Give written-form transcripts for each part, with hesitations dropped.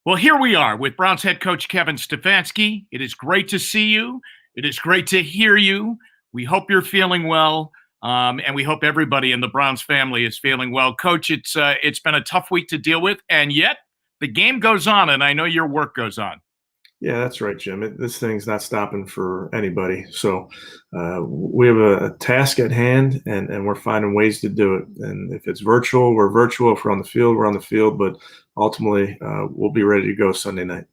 Well, here we are with Browns head coach Kevin Stefanski. It is great to see you. It is great to hear you. We hope you're feeling well, and we hope everybody in the Browns family is feeling well. Coach, it's been a tough week to deal with, and yet the game goes on, and I know your work goes on. Yeah, that's right, Jim. This thing's not stopping for anybody. So we have a task at hand, and we're finding ways to do it. And if it's virtual, we're virtual. If we're on the field, we're on the field. But ultimately, we'll be ready to go Sunday night.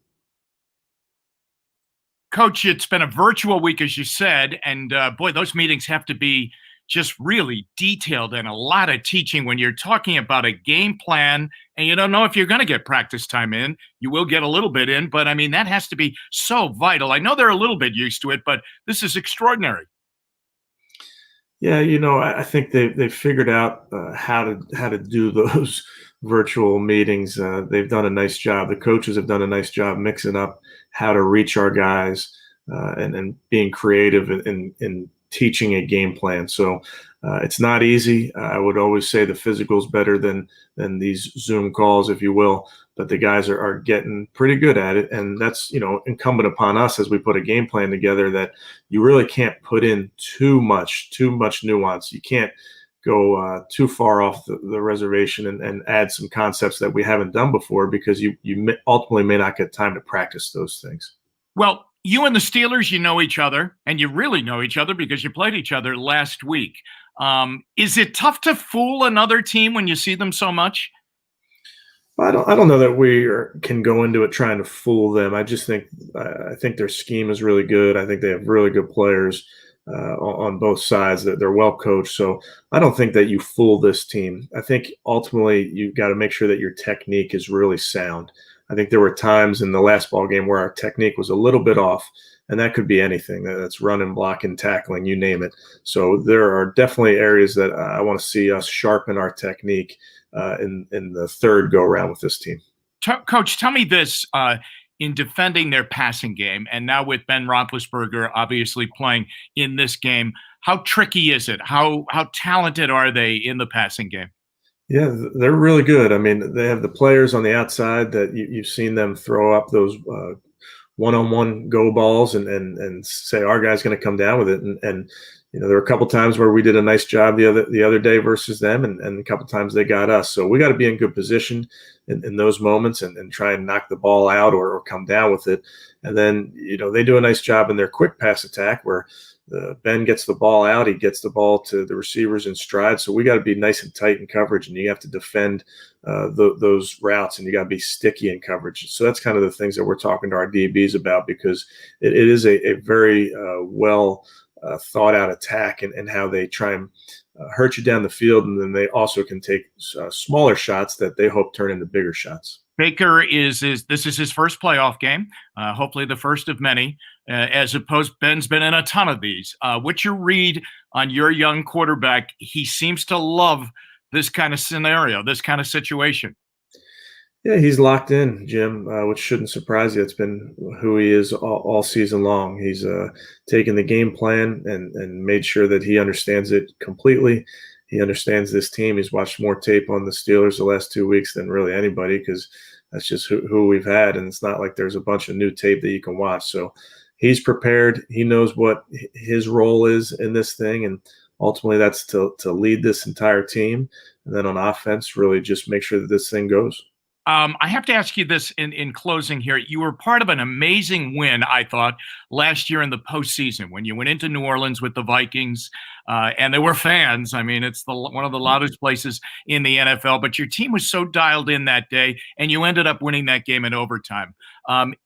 Coach, it's been a virtual week, as you said, and boy, those meetings have to be just really detailed and a lot of teaching when you're talking about a game plan and you don't know if you're going to get practice time in. You will get a little bit in, but I mean, that has to be so vital. I know they're a little bit used to it, but this is extraordinary. Yeah, I think they've figured out how to do those virtual meetings. They've done a nice job. The coaches have done a nice job mixing up how to reach our guys and being creative in teaching a game plan. So it's not easy. I would always say the physical is better than these Zoom calls, if you will. But the guys are getting pretty good at it, and that's incumbent upon us as we put a game plan together that you really can't put in too much nuance. You can't go too far off the reservation and add some concepts that we haven't done before because you ultimately may not get time to practice those things. Well, you and the Steelers, you know each other, and you really know each other because you played each other last week. Is it tough to fool another team when you see them so much? I don't know that can go into it trying to fool them. I think their scheme is really good. I think they have really good players on both sides. That they're well coached. So I don't think that you fool this team. I think ultimately you've got to make sure that your technique is really sound. I think there were times in the last ball game where our technique was a little bit off, and that could be anything. That's running, blocking, tackling, you name it. So there are definitely areas that I want to see us sharpen our technique in the third go around with this team. Coach, tell me this: in defending their passing game, and now with Ben Roethlisberger obviously playing in this game, how tricky is it? How talented are they in the passing game? Yeah, they're really good. I mean, they have the players on the outside that you've seen them throw up those one-on-one go balls and say our guy's going to come down with it. And there were a couple times where we did a nice job the other day versus them, and a couple times they got us. So we got to be in good position in those moments and try and knock the ball out or come down with it. And then they do a nice job in their quick pass attack where Ben gets the ball out, he gets the ball to the receivers in stride. So we got to be nice and tight in coverage, and you have to defend those routes, and you got to be sticky in coverage. So that's kind of the things that we're talking to our DBs about because it is a very well thought out attack and how they try and hurt you down the field, and then they also can take smaller shots that they hope turn into bigger shots. Baker this is his first playoff game, hopefully the first of many. As opposed, Ben's been in a ton of these. What's your read on your young quarterback? He seems to love this kind of scenario, this kind of situation. Yeah, he's locked in, Jim, which shouldn't surprise you. It's been who he is all season long. He's taken the game plan and made sure that he understands it completely. He understands this team. He's watched more tape on the Steelers the last 2 weeks than really anybody because that's just who we've had. And it's not like there's a bunch of new tape that you can watch. So he's prepared. He knows what his role is in this thing. And ultimately that's to lead this entire team. And then on offense, really just make sure that this thing goes. I have to ask you this in closing here. You were part of an amazing win, I thought, last year in the postseason when you went into New Orleans with the Vikings, and there were fans. I mean, it's one of the loudest places in the NFL, but your team was so dialed in that day, and you ended up winning that game in overtime.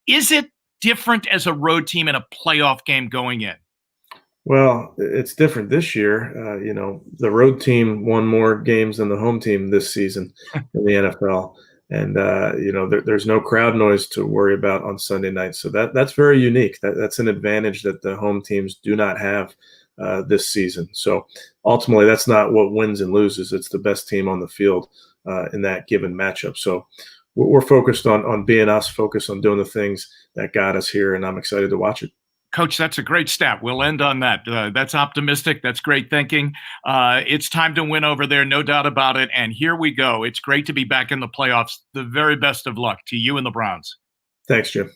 Is it different as a road team in a playoff game going in? Well, it's different this year. The road team won more games than the home team this season in the NFL. And there's no crowd noise to worry about on Sunday night, so that's very unique. That's an advantage that the home teams do not have this season. So ultimately, that's not what wins and loses. It's the best team on the field in that given matchup. So we're focused on being us, focused on doing the things that got us here, and I'm excited to watch it. Coach, that's a great stat. We'll end on that. That's optimistic. That's great thinking. It's time to win over there, no doubt about it. And here we go. It's great to be back in the playoffs. The very best of luck to you and the Browns. Thanks, Jim.